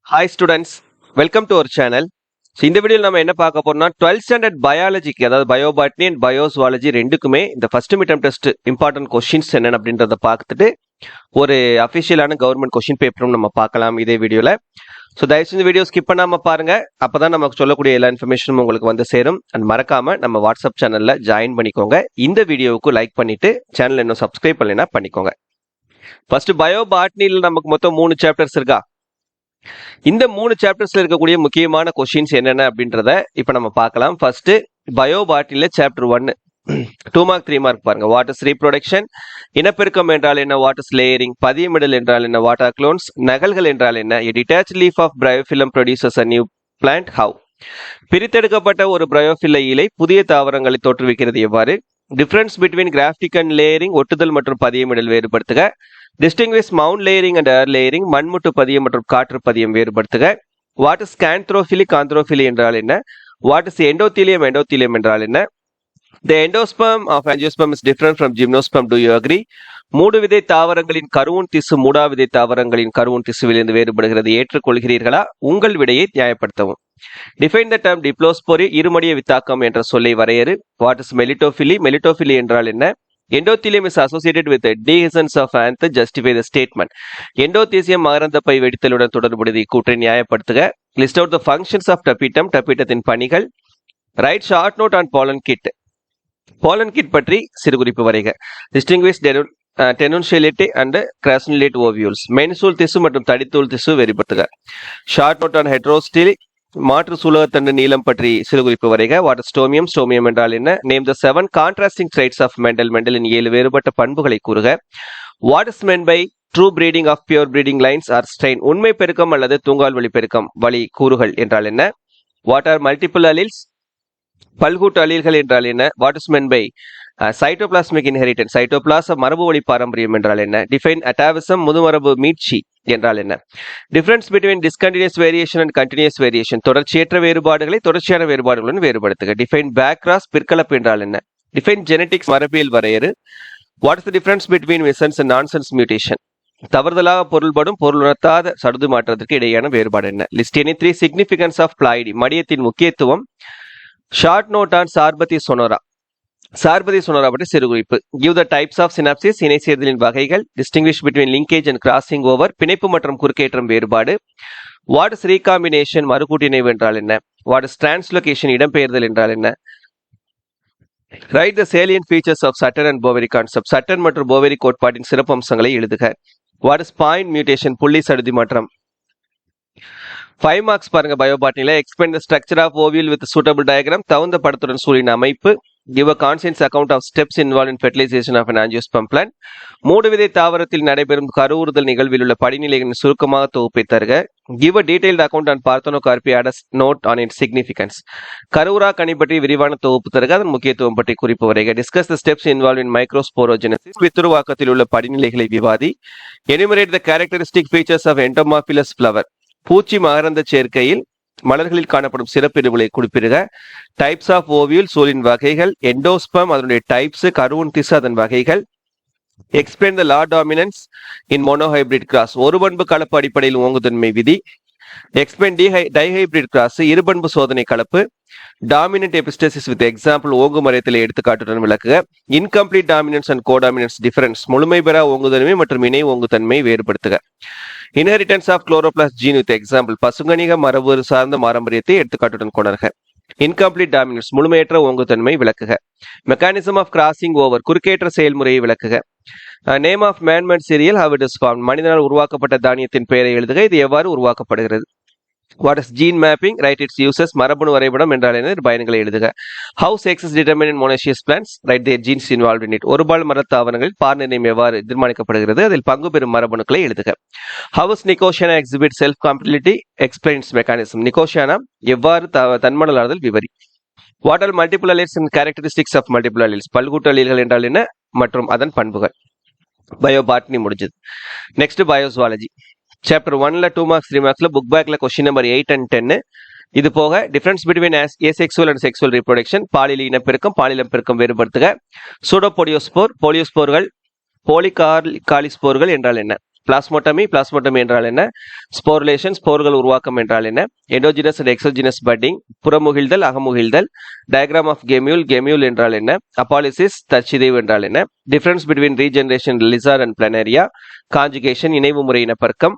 Hi students, welcome to our channel. இந்த வீடியோவில் நம்ம என்ன பார்க்க போறோம்னா 12th ஸ்டாண்டர்ட் பயாலஜிக்கு அதாவது பயோபாட்னி அண்ட் பயோசுவாலஜி ரெண்டுக்குமே இந்த first midterm test important questions என்னென்ன அப்படின்றத பார்த்துட்டு ஒரு அஃபிஷியலான கவர்மெண்ட் கொஸ்டின் பேப்பரும் நம்ம பார்க்கலாம் இதே வீடியோவில். ஸோ தயவுசெய்து இந்த வீடியோ ஸ்கிப் பண்ணாமல் பாருங்க, அப்பதான் நமக்கு சொல்லக்கூடிய எல்லா இன்ஃபர்மேஷனும் உங்களுக்கு வந்து சேரும். அண்ட் மறக்காம நம்ம வாட்ஸ்அப் சேனல்ல ஜாயின் பண்ணிக்கோங்க. இந்த வீடியோவுக்கு லைக் பண்ணிட்டு சேனல் இன்னும் சப்ஸ்கிரைப் பண்ணலைன்னா பண்ணிக்கோங்க. ஃபர்ஸ்ட் பயோபாட்னியில் நமக்கு மொத்தம் 3 சாப்டர்ஸ் இருக்கா. இந்த 3 சாப்டர்ஸ்ல இருக்கக்கூடிய முக்கியமான கொஸ்டின்ஸ் என்னென்ன அப்படின்றத இப்ப நம்ம பார்க்கலாம். ஃபர்ஸ்ட் பயோபாட்னில சாப்டர் 1 2 மார்க் 3 மார்க் பாருங்க. வாட் இஸ் ரீப்ரொடக்ஷன், இனப்பெருக்கம் என்றால் என்ன, வாட் இஸ் லேயரிங், பதியமிடல் என்றால் என்ன, வாட் ஆர் க்ளோன்ஸ், நகல்கள் என்றால் என்ன, a detached leaf of bryophyllum produces a new plant, how, பிரித்தெடுக்கப்பட்ட ஒரு பிரயோஃபில்ல இலை புதிய தாவரங்களை தோற்றுவிக்கிறது எவ்வாறு, difference between grafting and layering ஒட்டுதல் மற்றும் பதியமிடல் வேறுபடுத்துக, distinguish mound layering and air layering மண்முட்டு பதியம் மற்றும் காற்று பதியம் வேறுபடுத்துக, வாட் இஸ் கேந்த்ரோஃபிலி காந்த்ரோஃபிலி என்றால் என்ன, வாட் இஸ் எண்டோத்தீலியம் எண்டோத்தீலியம் என்றால் என்ன, the endosperm of angiosperm is different from gymnosperm, do you agree, மூடு விதை தாவரங்களின் கருவுன் திசு மூடா விதை தாவரங்களின் கருவுன் திசுவிலிருந்து வேறுபடுகிறது, ஏற்றுக்கொள்கிறீர்களா, உங்கள் விடையை நியாயப்படுத்தவும், டிஃபைன் த டேர்ம் டிப்ளோஸ்போரி இருமடிய வித்தாக்கம் என்ற சொல்லை வரையறு, வாட் இஸ் மெலிட்டோஃபிலி மெலிட்டோஃபிலி என்றால் என்ன, endothelium is associated with the dehiscence of anther, justify the statement, endothecium மகரந்த பை வெடித்தலுடன் தொடர்புடைய கூற்றை நியாயப்படுத்துக, list out the functions of tapetum டபிட்டத்தின் பணிகள், write short note on pollen kit, pollen kit பற்றி சிறுகுறிப்பு வரைக, distinguish tenuinucellate and crassinucellate ovules மென்சூல் திசு மற்றும் தடித்தூள் திசு வேறுபடுத்துக, ஷார்ட் நோட் ஆன் ஹெட்ரோஸ்டிலி மாற்று சூலகத்தண்டு நீளம் பற்றி சிறுகுறிப்பு வரைக, வாட் இஸ் ஸ்டோமியம் ஸ்டோமியம் என்றால் என்ன, name the 7 contrasting traits of Mendel மெண்டலின் 7 வேறுபட்ட பண்புகளை கூறுக, what is meant by true breeding of pure breeding lines or strain உண்மை பெருக்கம் அல்லது தூங்கால் வழி பெருக்கம் வழி கூறுகள் என்றால் என்ன, வாட் ஆர் மல்டிபிள் அலீல்ஸ் பல்கூட்டு அலீல்கள் என்றால் என்ன, what is meant by cytoplasmic inheritance சைட்டோபிளாச மரபு வழி பாரம்பரியம் என்றால் என்ன, டிஃபைன் அட்டாவிசம் முதுமரபு மீட்சி என்றால் என்ன, difference between discontinuous variation and continuous variation தொடர்ச்சியற்ற வேறுபாடுகளை தொடர்ச்சியான வேறுபாடுகளுடன் வேறுபடுத்துக, டிஃபைன் பேக்ராஸ் பிற்கலப்பு என்றால் என்ன, டிஃபைன் ஜெனடிக்ஸ் மரபியல் வரையறு, what is the difference between missense and nonsense mutation தவறுதலாக பொருள்படும் பொருள் உணர்த்தாத சடுது மாற்றத்திற்கு இடையான வேறுபாடு என்ன, list any 3 significance of ploidy மடியத்தின் முக்கியத்துவம், short note on Sharbati Sonora Sharbati Sonora பற்றி சிறுகுறிப்பு, give the types of synapsis இணை சேர்தலின் வகைகள், distinguish between linkage and crossing over பிணைப்பு மற்றும் குறுக்கேற்றம் வேறுபாடு, வாட் இஸ் ரீகாம்பினேஷன் மறுகூட்டிணைவு என்றால் என்ன, வாட் இஸ் டிரான்ஸ்லோகேஷன் இடம்பெயர்தல் என்றால் என்ன, write the salient features of Sutton and Boveri concept Sutton மற்றும் போவெரி கோட்பாட்டின் சிறப்பு அம்சங்களை எழுதுக, வாட் இஸ் பாயிண்ட் மியூட்டேஷன் புள்ளி சடுதி மாற்றம். 5 மார்க்ஸ் பாருங்க பயோபாட்னில, explain the structure of ovule with suitable diagram தகுந்த படத்துடன் சூழின் அமைப்பு, give a conscious account of steps involved in fertilization of an angiosperm plant, மூடு விதை தாவரத்தில் நடைபெறும் கருவுறுதல் நிகழ்வில் உள்ள படிநிலைகளின் சுருக்கமாக தொகுப்பை தருக, give a detailed account on parthenocarpy, add a note on its significance, கருவுரா கனி பற்றி விரிவான தொகுப்பு தருக, அதன் முக்கியத்துவம் பற்றி குறிப்பு வரைக, discuss the steps involved in microsporogenesis, வித்துருவாக்கத்தில் உள்ள படிநிலைகளை விவாதி, enumerate the characteristic features of entomophyllous flower, பூச்சி மகரந்த சேர்க்கையில் மலர்களில் காணப்படும் சிறப்பிரிவுகளை குறிப்பிடுக, டைப்ஸ் ஆஃப் ஓவியூல் சூழின் வகைகள், எண்டோஸ்பம் அதனுடைய டைப்ஸ், கருவுன் திசு அதன் வகைகள், explain the law dominance in monohybrid cross ஒரு பண்பு கலப்பு அடிப்படையில் ஓங்குதன்மை விதி, எக்ஸ்பிளைன் டைஹைபிரிட் கிராஸ் இருபண்பு சோதனை கலப்பு, டாமினன்ட் எபிஸ்டசிஸ் வித் எக்ஸாம்பிள் ஓங்கு மரத்திலே எடுத்துக்காட்டுடன் விளக்குக, incomplete dominance and codominance difference முழுமை பெறா ஓங்குதன்மை மற்றும் இணை ஓங்குதன்மை வேறுபடுத்துக, inheritance of chloroplast gene with example பசுங்கணிக மரபு சார்ந்த பாரம்பரியத்தை எடுத்துக்காட்டுடன் கொணர்க, இன்கம்ப்ளீட் டாமினன்ஸ் முழுமையற்ற ஓங்குதன்மை விளக்குக, மெக்கானிசம் ஆஃப் கிராசிங் ஓவர் குறுக்கேற்ற செயல்முறையை விளக்குக, name of manmade cereal how it is form மனிதனால் உருவாக்கப்பட்ட தானியத்தின் பெயரை எழுதுக, இது எவ்வாறு உருவாக்கப்படுகிறது, what is gene mapping, write its uses மரபணு வரைபடம் என்றால் என்ன, பயன்களை எழுதுக, how sex is determined in monoecious plants, write their genes involved in it ஒருபால் மரத்தாவரங்களில் பால் நிர்ணயம் எவ்வாறு தீர்மானிக்கப்படுகிறது, அதில் பங்கு பெறும் மரபணுக்களை எழுதுக, how is Nicotiana exhibit self compatibility, explains mechanism Nicotiana எவ்வாறு தன்மடலாதல் விவரி, what are multiple alleles and characteristics of multiple alleles பல்கூட்டு அலீல்கள் என்றால் என்ன மற்றும் அதன் பண்புகள். பயோபாட்னி முடிஞ்சது. நெக்ஸ்ட் பயோசுவாலஜி சாப்டர் 1ல 2 மார்க்ஸ் 3 மார்க்ஸ்ல புக் பேக்ல கொஸ்டின் நம்பர் 8 and 10, இது போக difference between asexual and sexual reproduction பாலியல் இனப்பெருக்கம் பாலியல் பெருக்கம் வேறுபடுத்துக, சூடோபோடியோஸ்போர் போலியோஸ்போர்கள் போலிகாலிஸ்போர்கள் என்றால் என்ன, பிளாஸ்மோட்டமி என்றால் என்ன, ஸ்போர்லேஷன் ஸ்போர்கள் உருவாக்கம் என்றால் என்ன, எண்டோஜினஸ் அண்ட் எக்ஸோஜினஸ் பட்டிங், புறமுகிழ்தல் அகமுகிழ்தல், டயக்ராம் ஆஃப் கெமியூல் என்றால் என்ன, அபாலிசிஸ் தற்சிதைவு என்றால் என்ன, difference between regeneration lizard and planaria, conjugation இணைவு முறை இனப்பெருக்கம்.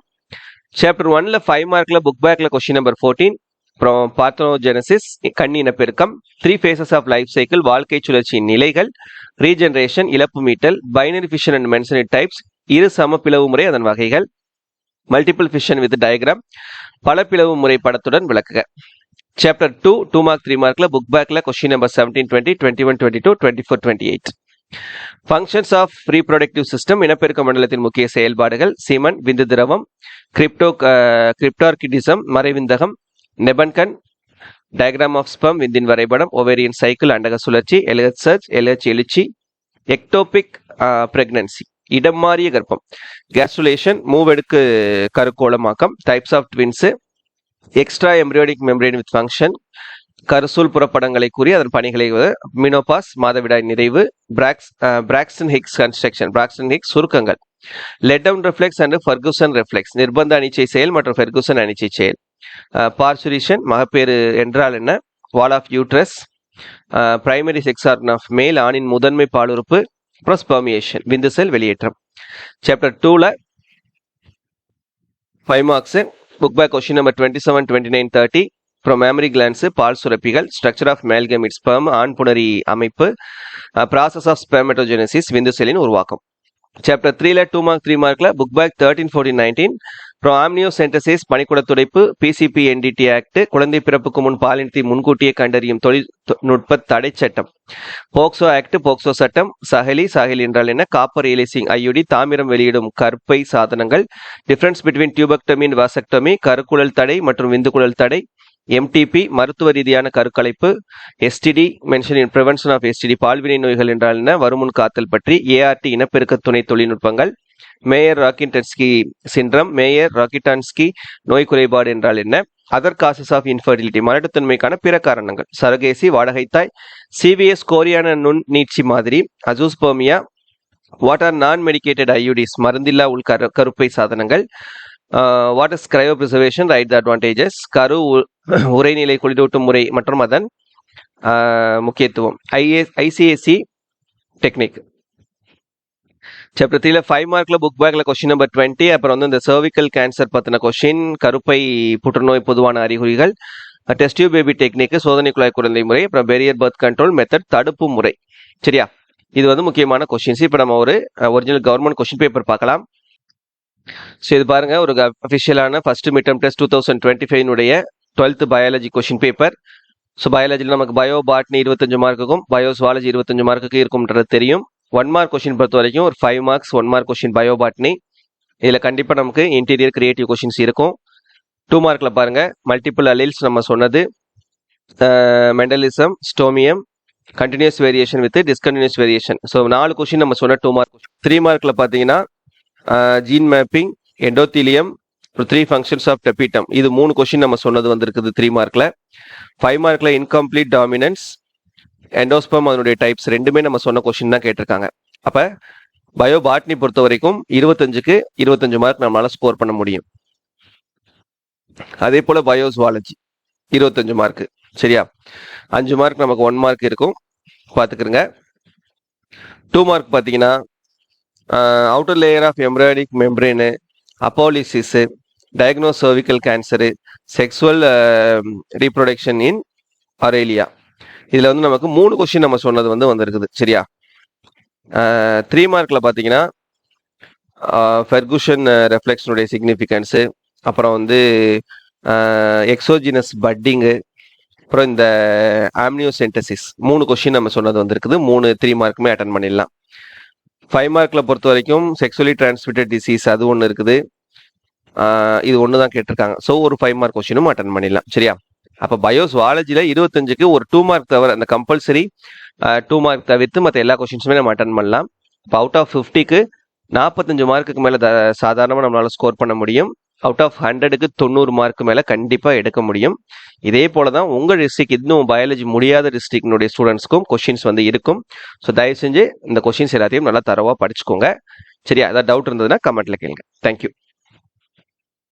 சாப்டர் 1ல 5 மார்க்ல புக் பேக்ல கொஸ்டின் நம்பர் 14, அப்புறம் பார்த்தோஜெனசிஸ் கண் இனப்பெருக்கம், 3 phases ஆஃப் லைஃப் சைக்கிள் வாழ்க்கை சுழற்சியின் நிலைகள், ரீஜெனரேஷன் இழப்பு மீட்டல், பைனரி ஃபிஷன் அண்ட் மென்ஷனட் டைப்ஸ் இரு சம பிளவு முறை அதன் வகைகள், மல்டிபிள் ஃபிஷன் வித் டயக்ராம் பல பிளவு முறை படத்துடன் விளக்குக. சாப்டர் 2 மார்க் 3 மார்க்ல புக் பேக்ல question number 17, 20, 21, 22, 24, 28. Functions of reproductive system இனப்பெருக்க மண்டலத்தின் முக்கிய செயல்பாடுகள், சீமன் விந்து திரவம், கிரிப்டார்கிடிசம் மறைவிந்தகம், நெபன்கன், டயக்ராம் ஆஃப் ஸ்பெர்ம் விந்தின் வரைபடம், ஓவேரியன் சைக்கிள் அண்டக சுழற்சி, எல்ஹெச் சர்ச் எல்ஹெச் எழுச்சி, எக்டோபிக் பிரெக்னன்சி இடம் மாறிய கர்ப்பம், கேஸ்ட்ருலேஷன் மூவெடுக்கு கருக்கோளமாக்கம், types of twins, extra embryonic membrane with function, கருசூல் புறப்படங்களை கூறி அதன் பணிகளை, மினோபாஸ் மாதவிடாய் நிறைவு, Braxton Hicks construction Braxton Hicks சுருக்கங்கள், let down reflex and Ferguson reflex நிர்பந்த அனிச்சை செயல் மற்றும் ஃபெர்குசன் அனிச்சை செயல், பார்ச்சுரிஷன் மகப்பேறு என்றால் என்ன, wall of uterus, primary sex organ of male ஆணின் முதன்மை பாலுறுப்பு, ஸ்பெர்மியேஷன் விந்து செல் வெளியேற்றம். சாப்டர் 2ல 5 marks book back question number 27, 29, 30, அப்புறம் மேமரி கிளான்ஸ் பால் சுரப்பிகள், structure of male gamete sperm ஆண் புணரி அமைப்பு, ப்ராசஸ் ஆஃப் ஸ்பெர்மட்டோஜெனசிஸ் விந்து செல்லின் உருவாக்கம். சாப்டர் 3ல 2 மார்க் 3 மார்க்ல புக் பேக் 13, 14, 19, அப்புறம் ஆம்னியோசென்டசிஸ் பனிக்குட துடைப்பு, பிசிபி என்டிடி ஆக்ட் குழந்தை பிறப்புக்கு முன் பாலினத்தை முன்கூட்டியே கண்டறியும் தொழில்நுட்ப தடை சட்டம், போக்சோ ஆக்ட் போக்சோ சட்டம், சாஹெலி என்றால் என்ன, காப்பர் ரிலீசிங் ஐயுடி தாமிரம் வெளியிடும் கற்பை சாதனங்கள், difference between tubectomy and vasectomy கருக்குழல் தடை மற்றும் விந்துக்குழல் தடை, எம்டிபி மருத்துவ ரீதியான கருக்கலைப்பு, STD mention in prevention of STD பால்வினை நோய்கள் என்றால் என்ன, வருமுன் காத்தல் பற்றி, ஏஆர்டி இனப்பெருக்க துணை தொழில்நுட்பங்கள், Mayer Rokitansky syndrome Mayer Rokitansky நோய் குறைபாடு என்றால் என்ன, அதர் காசஸ் ஆஃப் இன்ஃபர்டிலிட்டி மலட்டுத்தன்மைக்கான பிற காரணங்கள், சரகேசி வாடகைத்தாய், சிவிஎஸ் கோரியான நுண் நீட்சி மாதிரி, azoospermia, what are non medicated IUDs மருந்தில்லா உள் கருப்பை சாதனங்கள், what is cryopreservation write the advantages, கரு உரைநிலை குளிரூட்டும் முறை மற்றும் அதன் முக்கியத்துவம், ஐசிஎஸ்சி டெக்னிக். சாப்டர் 3ல 5 மார்க்ல புக் பேக்ல கொஸ்டின் நம்பர் 20, அப்புறம் வந்து இந்த சர்விக்கல் கேன்சர் பத்தின கொஸ்டின், கருப்பை புற்றுநோய் பொதுவான அறிகுறிகள், டெஸ்ட் டியூப் பேபி டெக்னிக் சோதனை குழாய் குழந்தை முறை, அப்புறம் பெரியர் பர்த் கண்ட்ரோல் மெத்தட் தடுப்பு முறை. சரியா, இது வந்து முக்கியமான கொஸ்டின்ஸ். இப்போ நம்ம ஒரு ஒரிஜினல் கவர்மெண்ட் கொஸ்டின் பேப்பர் பார்க்கலாம். ஸோ இது பாருங்க, ஒரு அஃபிஷியலான first mid term test 2025 12th biology question paper. So பயாலஜியில் நமக்கு பயோ பாட்னி 25 மார்க்குக்கும் பயோ சுவாலஜி 25 மார்க்குக்கு இருக்கும்ன்றது தெரியும். 1 மார்க் கொஸ்டின் பொறுத்த வரைக்கும் ஒரு 5 marks 1 mark question bio botany. இதில் கண்டிப்பாக நமக்கு இன்டீரியர் கிரியேட்டிவ் கொஸ்டின்ஸ் இருக்கும். 2 மார்க்கில் பாருங்க, மல்டிபிள் அலில்ஸ் நம்ம சொன்னது, Mendelism, stomium, continuous variation with discontinuous variation. So 4 question நம்ம சொன்ன 2 மார்க். 3 மார்க்கில் பார்த்தீங்கன்னா gene mapping, endothelium, 3 functions of tapetum, இது 3 கொஸ்டின் நம்ம சொன்னது வந்திருக்குது 3 மார்க்கில். 5 மார்க்கில் இன்கம்ப்ளீட் டாமினன்ஸ், எண்டோஸ்பெர்ம் அதனுடைய டைப்ஸ் ரெண்டுமே நம்ம சொன்ன கொஸ்டின் தான் கேட்டிருக்காங்க. அப்போ பயோ பாட்னி பொறுத்த வரைக்கும் 25க்கு 25 மார்க் நம்மளால ஸ்கோர் பண்ண முடியும். அதே போல பயோ ஜுவாலஜி 25 மார்க். சரியா, 5 மார்க் நமக்கு 1 மார்க் இருக்கும், பார்த்துக்கிறங்க. 2 மார்க் பார்த்தீங்கன்னா outer layer of embryonic membrane, apolysis, diagnose cervical cancer, sexual reproduction in Aurelia. இதில் வந்து நமக்கு 3 கொஸ்டின் நம்ம சொன்னது வந்திருக்குது. சரியா, 3 மார்க்கில் பார்த்தீங்கன்னா ஃபெர்குஷன் ரெஃப்ளெக்ஷனுடைய சிக்னிஃபிகன்ஸு, அப்புறம் வந்து எக்ஸோஜினஸ் பட்டிங்கு, அப்புறம் இந்த ஆம்னியோசென்டசிஸ் 3 கொஸ்டின் நம்ம சொன்னது வந்திருக்குது. 3 மார்க்குமே அட்டன் பண்ணிடலாம். 5 மார்க்கில் பொறுத்த வரைக்கும் செக்ஸுவலி டிரான்ஸ்மிட்டட் டிசீஸ் அது ஒன்று இருக்குது, இது ஒன்று தான் கேட்டிருக்காங்க. ஸோ ஒரு 5 மார்க் கொஸ்டினும் அட்டன் பண்ணிடலாம். சரியா, அப்போ பயோ ஜுவாலஜியில் 25க்கு ஒரு 2 மார்க் தவிர, அந்த கம்பல்சரி 2 மார்க் தவிர்த்து மற்ற எல்லா கொஸ்டின்ஸுமே நம்ம அட்டன் பண்ணலாம். இப்போ அவுட் ஆஃப் 50க்கு 45 மார்க்குக்கு மேலே சாதாரணமாக நம்மளால ஸ்கோர் பண்ண முடியும். அவுட் ஆஃப் 100க்கு 90 மார்க்கு மேலே கண்டிப்பாக எடுக்க முடியும். இதே போல தான் உங்கள் டிஸ்ட்ரிக்ட், இன்னும் பயாலஜி முடியாத டிஸ்ட்ரிக்டினுடைய ஸ்டூடெண்ட்ஸ்க்கும் கொஸ்டின்ஸ் இருக்கும். ஸோ தயவு செஞ்சு இந்த கொஸ்டின்ஸ் எல்லாத்தையும் நல்லா தரவாக படிச்சுக்கோங்க. சரியா? ஏதாவது டவுட் இருந்ததுன்னா கமெண்ட்ல கேளுங்க. தேங்க்யூ.